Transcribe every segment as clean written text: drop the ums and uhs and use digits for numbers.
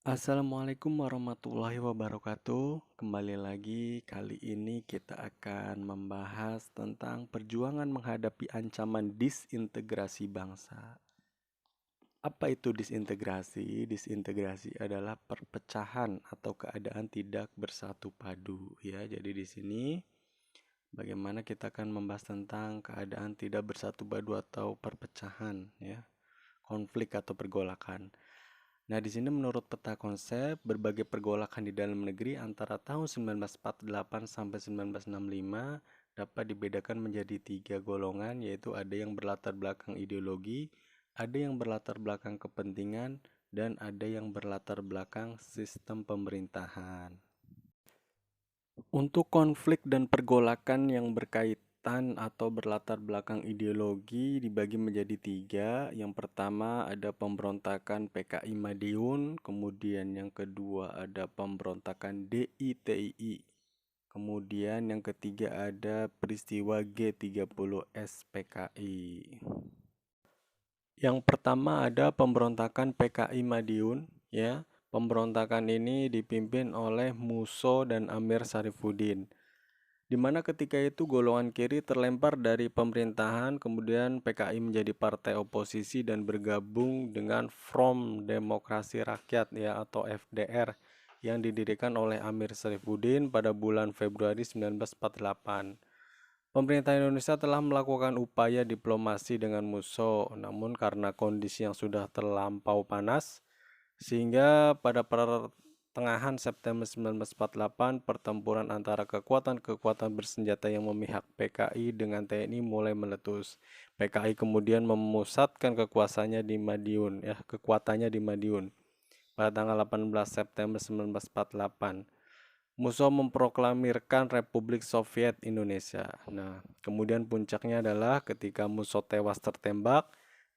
Assalamualaikum warahmatullahi wabarakatuh. Kembali lagi, kali ini kita akan membahas tentang perjuangan menghadapi ancaman disintegrasi bangsa. Apa itu disintegrasi? Disintegrasi adalah perpecahan atau keadaan tidak bersatu padu, ya. Jadi di sini bagaimana kita akan membahas tentang keadaan tidak bersatu padu atau perpecahan, ya, konflik atau pergolakan. Nah, di sini menurut peta konsep, berbagai pergolakan di dalam negeri antara tahun 1948 sampai 1965 dapat dibedakan menjadi 3 golongan, yaitu ada yang berlatar belakang ideologi, ada yang berlatar belakang kepentingan, dan ada yang berlatar belakang sistem pemerintahan. Untuk konflik dan pergolakan yang berkaitan atau berlatar belakang ideologi dibagi menjadi 3. Yang pertama ada pemberontakan PKI Madiun, kemudian yang kedua ada pemberontakan DITII, kemudian yang ketiga ada peristiwa G30S PKI. Yang pertama ada pemberontakan PKI Madiun, ya. Pemberontakan ini dipimpin oleh Muso dan Amir Sarifuddin, di mana ketika itu golongan kiri terlempar dari pemerintahan, kemudian PKI menjadi partai oposisi dan bergabung dengan Front Demokrasi Rakyat, ya, atau FDR, yang didirikan oleh Amir Sarifuddin pada bulan Februari 1948. Pemerintah Indonesia telah melakukan upaya diplomasi dengan Musso, namun karena kondisi yang sudah terlampau panas, sehingga pada pertengahan September 1948, pertempuran antara kekuatan-kekuatan bersenjata yang memihak PKI dengan TNI mulai meletus. PKI kemudian memusatkan kekuasaannya di Madiun, ya, kekuatannya di Madiun. Pada tanggal 18 September 1948, Musso memproklamirkan Republik Soviet Indonesia. Nah, kemudian puncaknya adalah ketika Musso tewas tertembak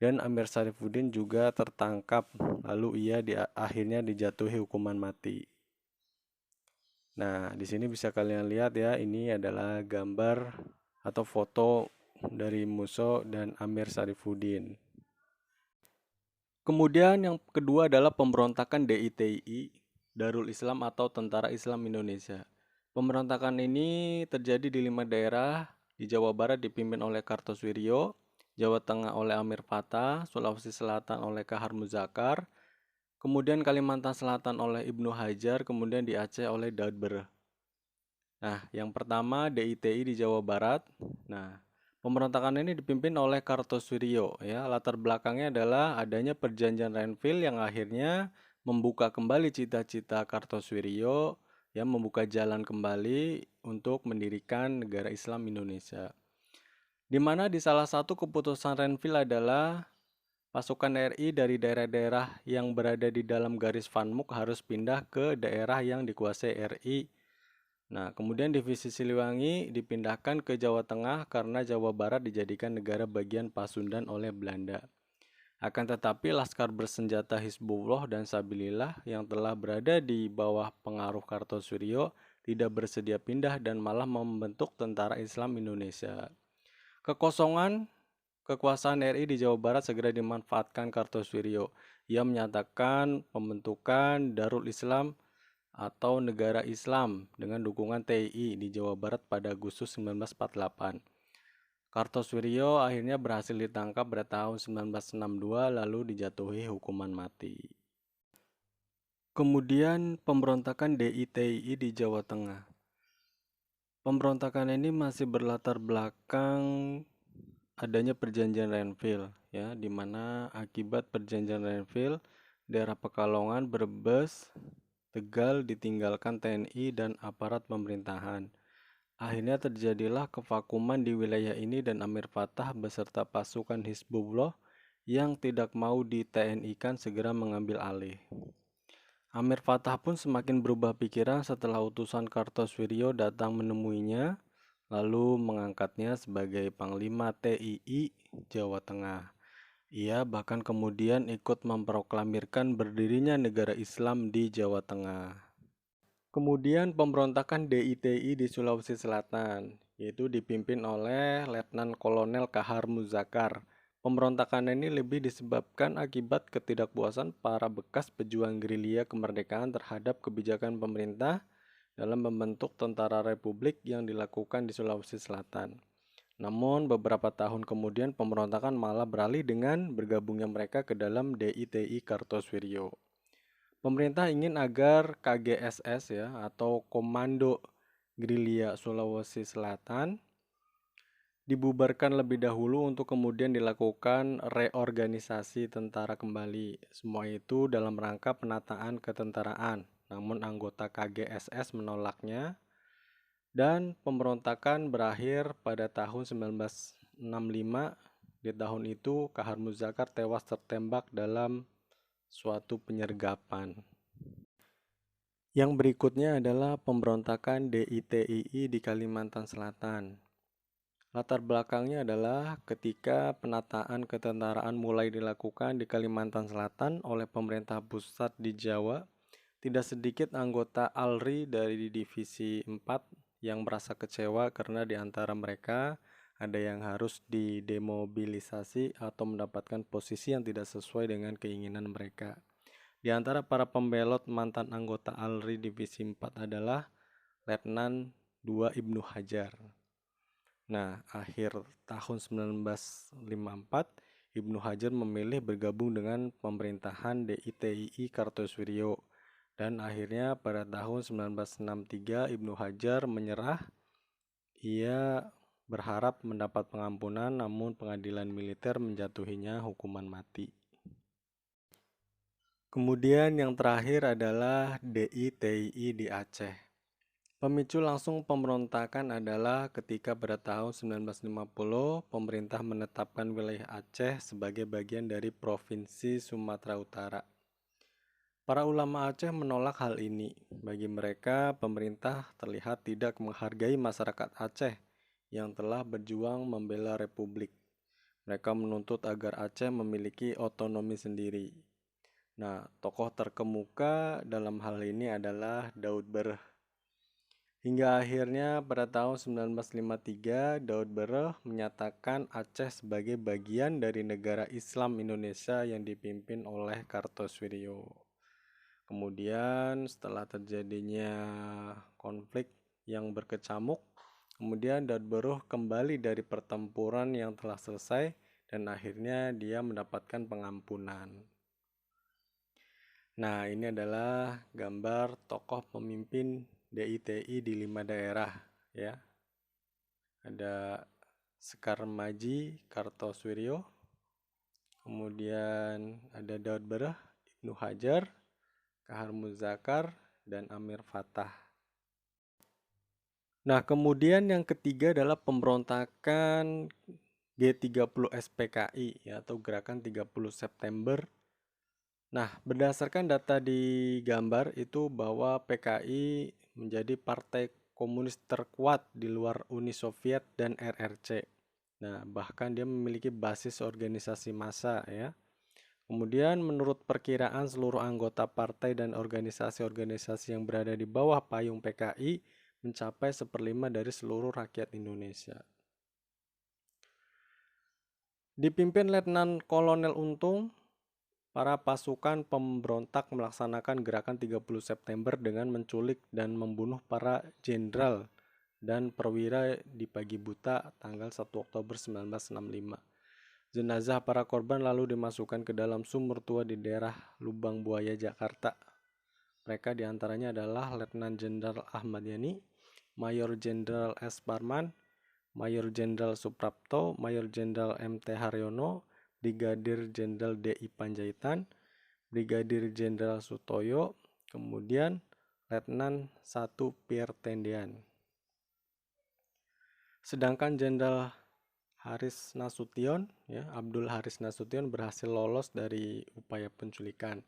dan Amir Sarifuddin juga tertangkap, lalu ia akhirnya dijatuhi hukuman mati. Nah, di sini bisa kalian lihat, ya, ini adalah gambar atau foto dari Musso dan Amir Sarifuddin. Kemudian yang kedua adalah pemberontakan DITII, Darul Islam atau Tentara Islam Indonesia. Pemberontakan ini terjadi di 5 daerah. Di Jawa Barat dipimpin oleh Kartosuwiryo, Jawa Tengah oleh Amir Fattah, Sulawesi Selatan oleh Kahar Muzakar, kemudian Kalimantan Selatan oleh Ibnu Hajar, kemudian di Aceh oleh Daud Bereh. Nah, yang pertama DITI di Jawa Barat. Nah, pemberontakan ini dipimpin oleh Kartosuwiryo, ya. Latar belakangnya adalah adanya perjanjian Renville yang akhirnya membuka kembali cita-cita Kartosuwiryo, ya, membuka jalan kembali untuk mendirikan negara Islam Indonesia. Di mana di salah satu keputusan Renville adalah pasukan RI dari daerah-daerah yang berada di dalam garis Vanmuk harus pindah ke daerah yang dikuasai RI. Nah, kemudian divisi Siliwangi dipindahkan ke Jawa Tengah karena Jawa Barat dijadikan negara bagian Pasundan oleh Belanda. Akan tetapi Laskar bersenjata Hizbullah dan Sabilillah yang telah berada di bawah pengaruh Kartosuwiryo tidak bersedia pindah dan malah membentuk Tentara Islam Indonesia. Kekosongan kekuasaan RI di Jawa Barat segera dimanfaatkan Kartosuwiryo. Ia menyatakan pembentukan Darul Islam atau Negara Islam dengan dukungan TII di Jawa Barat pada Agustus 1948. Kartosuwiryo akhirnya berhasil ditangkap pada tahun 1962 lalu dijatuhi hukuman mati. Kemudian pemberontakan DITII di Jawa Tengah. Pemberontakan ini masih berlatar belakang adanya perjanjian Renville, ya, di mana akibat perjanjian Renville daerah Pekalongan, Brebes, Tegal ditinggalkan TNI dan aparat pemerintahan. Akhirnya terjadilah kevakuman di wilayah ini dan Amir Fattah beserta pasukan Hizbullah yang tidak mau di TNI-kan segera mengambil alih. Amir Fattah pun semakin berubah pikiran setelah utusan Kartosuwiryo datang menemuinya, lalu mengangkatnya sebagai Panglima TII Jawa Tengah. Ia bahkan kemudian ikut memproklamirkan berdirinya negara Islam di Jawa Tengah. Kemudian pemberontakan DITI di Sulawesi Selatan, yaitu dipimpin oleh Letnan Kolonel Kahar Muzakar Pemberontakan ini lebih disebabkan akibat ketidakpuasan para bekas pejuang gerilya kemerdekaan terhadap kebijakan pemerintah dalam membentuk tentara republik yang dilakukan di Sulawesi Selatan. Namun beberapa tahun kemudian pemberontakan malah beralih dengan bergabungnya mereka ke dalam DITI Kartosuwiryo. Pemerintah ingin agar KGSS ya atau Komando Gerilya Sulawesi Selatan dibubarkan lebih dahulu untuk kemudian dilakukan reorganisasi tentara kembali. Semua itu dalam rangka penataan ketentaraan. Namun anggota KGSS menolaknya dan pemberontakan berakhir pada tahun 1965. Di tahun itu Kahar Muzakar tewas tertembak dalam suatu penyergapan. Yang berikutnya adalah pemberontakan DITII di Kalimantan Selatan. Latar belakangnya adalah ketika penataan ketentaraan mulai dilakukan di Kalimantan Selatan oleh pemerintah pusat di Jawa, tidak sedikit anggota ALRI dari Divisi 4 yang merasa kecewa karena di antara mereka ada yang harus didemobilisasi atau mendapatkan posisi yang tidak sesuai dengan keinginan mereka. Di antara para pembelot mantan anggota ALRI Divisi 4 adalah Letnan II Ibnu Hajar. Nah, akhir tahun 1954, Ibnu Hajar memilih bergabung dengan pemerintahan DITII Kartosuwiryo dan akhirnya pada tahun 1963 Ibnu Hajar menyerah. Ia berharap mendapat pengampunan namun pengadilan militer menjatuhinya hukuman mati. Kemudian yang terakhir adalah DITII di Aceh. Pemicu langsung pemberontakan adalah ketika pada tahun 1950 pemerintah menetapkan wilayah Aceh sebagai bagian dari Provinsi Sumatera Utara. Para ulama Aceh menolak hal ini. Bagi mereka, pemerintah terlihat tidak menghargai masyarakat Aceh yang telah berjuang membela republik. Mereka menuntut agar Aceh memiliki otonomi sendiri. Nah, tokoh terkemuka dalam hal ini adalah Daud Berh. Hingga akhirnya pada tahun 1953, Daud Berh menyatakan Aceh sebagai bagian dari negara Islam Indonesia yang dipimpin oleh Kartosuwiryo. Kemudian setelah terjadinya konflik yang berkecamuk, kemudian Daud Berh kembali dari pertempuran yang telah selesai dan akhirnya dia mendapatkan pengampunan. Nah, ini adalah gambar tokoh pemimpin DITI di 5 daerah ya. Ada Sekar Maji Kartosuwiryo, kemudian ada Daud Berh, Ibnu Hajar, Kahar Muzakar, dan Amir Fattah. Nah, kemudian yang ketiga adalah pemberontakan G30 SPKI ya, atau Gerakan 30 September. Nah, berdasarkan data di gambar itu bahwa PKI menjadi partai komunis terkuat di luar Uni Soviet dan RRC. Nah, bahkan dia memiliki basis organisasi massa ya. Kemudian menurut perkiraan seluruh anggota partai dan organisasi-organisasi yang berada di bawah payung PKI mencapai 1/5 dari seluruh rakyat Indonesia. Dipimpin Letnan Kolonel Untung, para pasukan pemberontak melaksanakan gerakan 30 September dengan menculik dan membunuh para jenderal dan perwira di pagi buta tanggal 1 Oktober 1965. Jenazah para korban lalu dimasukkan ke dalam sumur tua di daerah Lubang Buaya, Jakarta. Mereka diantaranya adalah Letnan Jenderal Ahmad Yani, Mayor Jenderal S. Parman, Mayor Jenderal Suprapto, Mayor Jenderal M.T. Haryono, Brigadir Jenderal D.I. Panjaitan, Brigadir Jenderal Sutoyo, kemudian Letnan 1 Pierre Tendean. Sedangkan Jenderal Haris Nasution, ya, Abdul Haris Nasution berhasil lolos dari upaya penculikan.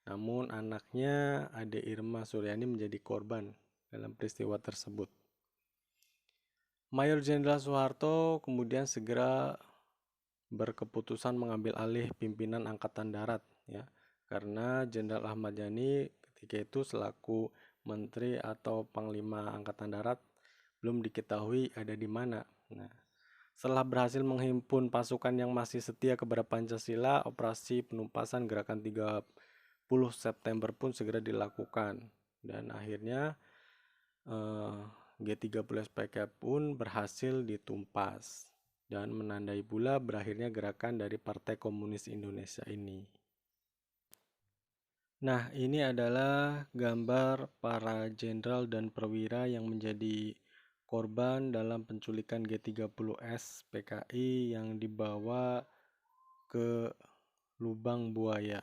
Namun anaknya Ade Irma Suryani menjadi korban dalam peristiwa tersebut. Mayor Jenderal Soeharto kemudian segera berkeputusan mengambil alih pimpinan Angkatan Darat ya, karena Jenderal Ahmad Yani ketika itu selaku menteri atau panglima Angkatan Darat belum diketahui ada di mana. Nah, Setelah berhasil menghimpun pasukan yang masih setia kepada Pancasila, operasi penumpasan gerakan 30 September pun segera dilakukan. Dan akhirnya G30 SPK pun berhasil ditumpas dan menandai pula berakhirnya gerakan dari Partai Komunis Indonesia ini. Nah, ini adalah gambar para jenderal dan perwira yang menjadi korban dalam penculikan G30S PKI yang dibawa ke Lubang Buaya.